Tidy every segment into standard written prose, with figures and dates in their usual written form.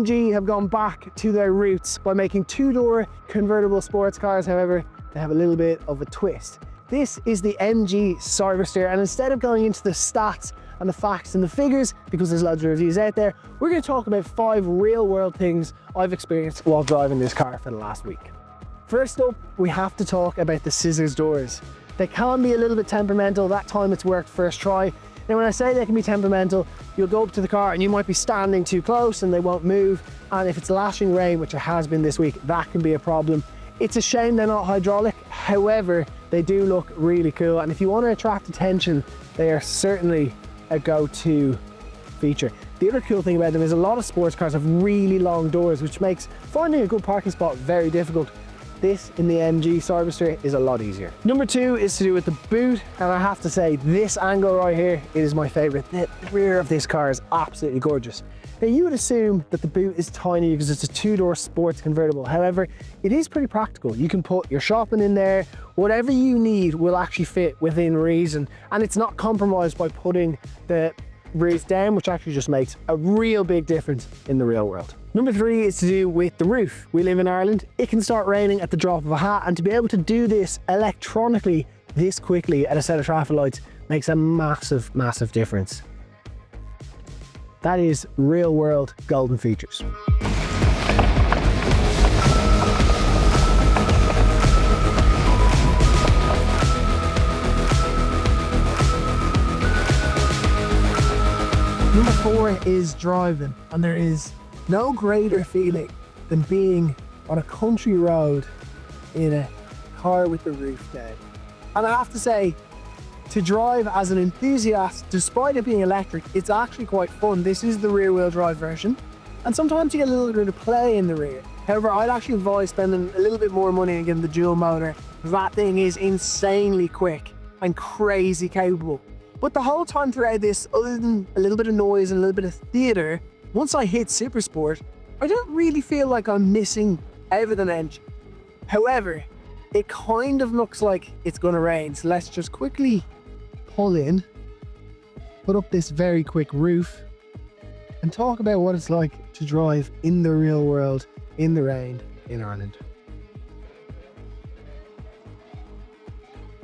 MG have gone back to their roots by making two-door convertible sports cars. However, they have a little bit of a twist. This is the MG Cyberster, and instead of going into the stats and the facts and the figures, because there's loads of reviews out there, we're going to talk about 5 real-world things I've experienced while driving this car for the last week. First up, we have to talk about the scissors doors. They can be a little bit temperamental. That time it's worked first try. Now when I say they can be temperamental, you'll go up to the car and you might be standing too close and they won't move. And if it's lashing rain, which it has been this week, that can be a problem. It's a shame they're not hydraulic. However, they do look really cool. And if you want to attract attention, they are certainly a go-to feature. The other cool thing about them is a lot of sports cars have really long doors, which makes finding a good parking spot very difficult. This in the MG Cyberster is a lot easier. Number 2 is to do with the boot, and I have to say this angle right here is my favorite. The rear of this car is absolutely gorgeous. Now you would assume that the boot is tiny because it's a two-door sports convertible. However, it is pretty practical. You can put your shopping in there. Whatever you need will actually fit within reason, and it's not compromised by putting the roof down, which actually just makes a real big difference in the real world. Number 3 is to do with the roof. We live in Ireland. It can start raining at the drop of a hat, and to be able to do this electronically this quickly at a set of traffic lights makes a massive, massive difference. That is real world golden features. Number 4 is driving, and there is no greater feeling than being on a country road in a car with the roof down. And I have to say, to drive as an enthusiast, despite it being electric, it's actually quite fun. This is the rear-wheel drive version, and sometimes you get a little bit of play in the rear. However, I'd actually advise spending a little bit more money and getting the dual motor. That thing is insanely quick and crazy capable. But the whole time throughout this, other than a little bit of noise and a little bit of theatre, once I hit Super Sport, I don't really feel like I'm missing out of an engine. However, it kind of looks like it's gonna rain, so let's just quickly pull in, put up this very quick roof, and talk about what it's like to drive in the real world, in the rain, in Ireland.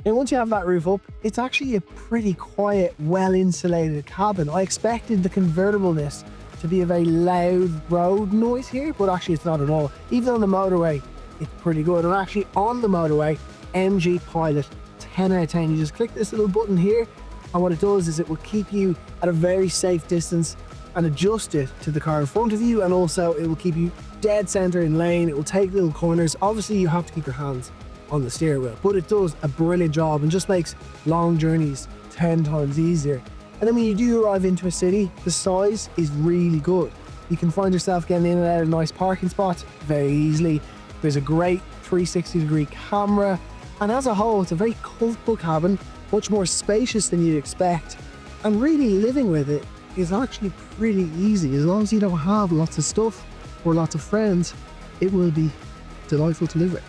And once you have that roof up, it's actually a pretty quiet, well-insulated cabin. I expected the convertibleness to be a very loud road noise here, but actually it's not at all. Even on the motorway, it's pretty good. And actually on the motorway, MG Pilot, 10 out of 10. You just click this little button here, and what it does is it will keep you at a very safe distance and adjust it to the car in front of you, and also it will keep you dead center in lane. It will take little corners. Obviously you have to keep your hands on the steering wheel, but it does a brilliant job and just makes long journeys 10 times easier. And then when you do arrive into a city, the size is really good. You can find yourself getting in and out of nice parking spots very easily. There's a great 360-degree camera, and as a whole, it's a very comfortable cabin, much more spacious than you'd expect. And really living with it is actually pretty easy. As long as you don't have lots of stuff or lots of friends, it will be delightful to live with.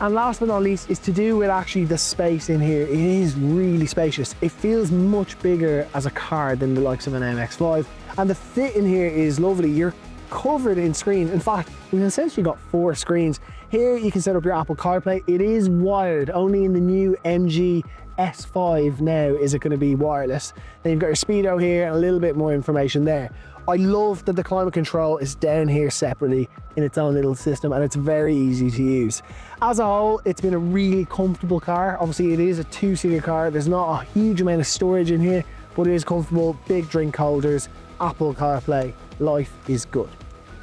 And last but not least is to do with actually the space in here. It is really spacious. It feels much bigger as a car than the likes of an MX-5. And the fit in here is lovely. You're covered in screens. In fact, we've essentially got 4 screens. Here you can set up your Apple CarPlay. It is wired. Only in the new MG S5 now is it going to be wireless. Then you've got your speedo here and a little bit more information there. I love that the climate control is down here separately in its own little system, and it's very easy to use. As a whole, it's been a really comfortable car. Obviously it is a 2-seater car. There's not a huge amount of storage in here, but it is comfortable. Big drink holders, Apple CarPlay, life is good.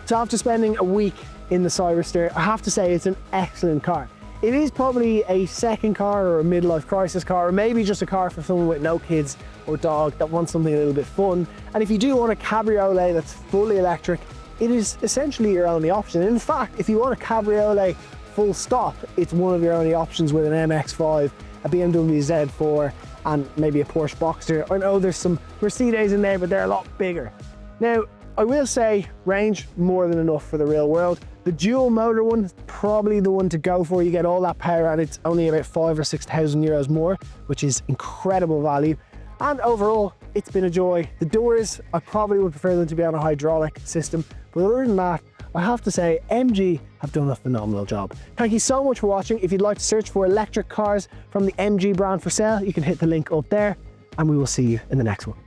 So after spending a week in the Cyberster, I have to say it's an excellent car. It is probably a second car or a midlife crisis car, or maybe just a car for someone with no kids or dog that wants something a little bit fun. And if you do want a cabriolet that's fully electric, it is essentially your only option. In fact, if you want a cabriolet full stop, it's one of your only options with an MX-5, a BMW Z4, and maybe a Porsche Boxster. I know there's some Mercedes in there, but they're a lot bigger. Now, I will say range more than enough for the real world. The dual motor one is probably the one to go for. You get all that power and it's only about 5,000 or 6,000 euros more, which is incredible value. And overall, it's been a joy. The doors, I probably would prefer them to be on a hydraulic system, but other than that, I have to say MG have done a phenomenal job. Thank you so much for watching. If you'd like to search for electric cars from the MG brand for sale, you can hit the link up there, and we will see you in the next one.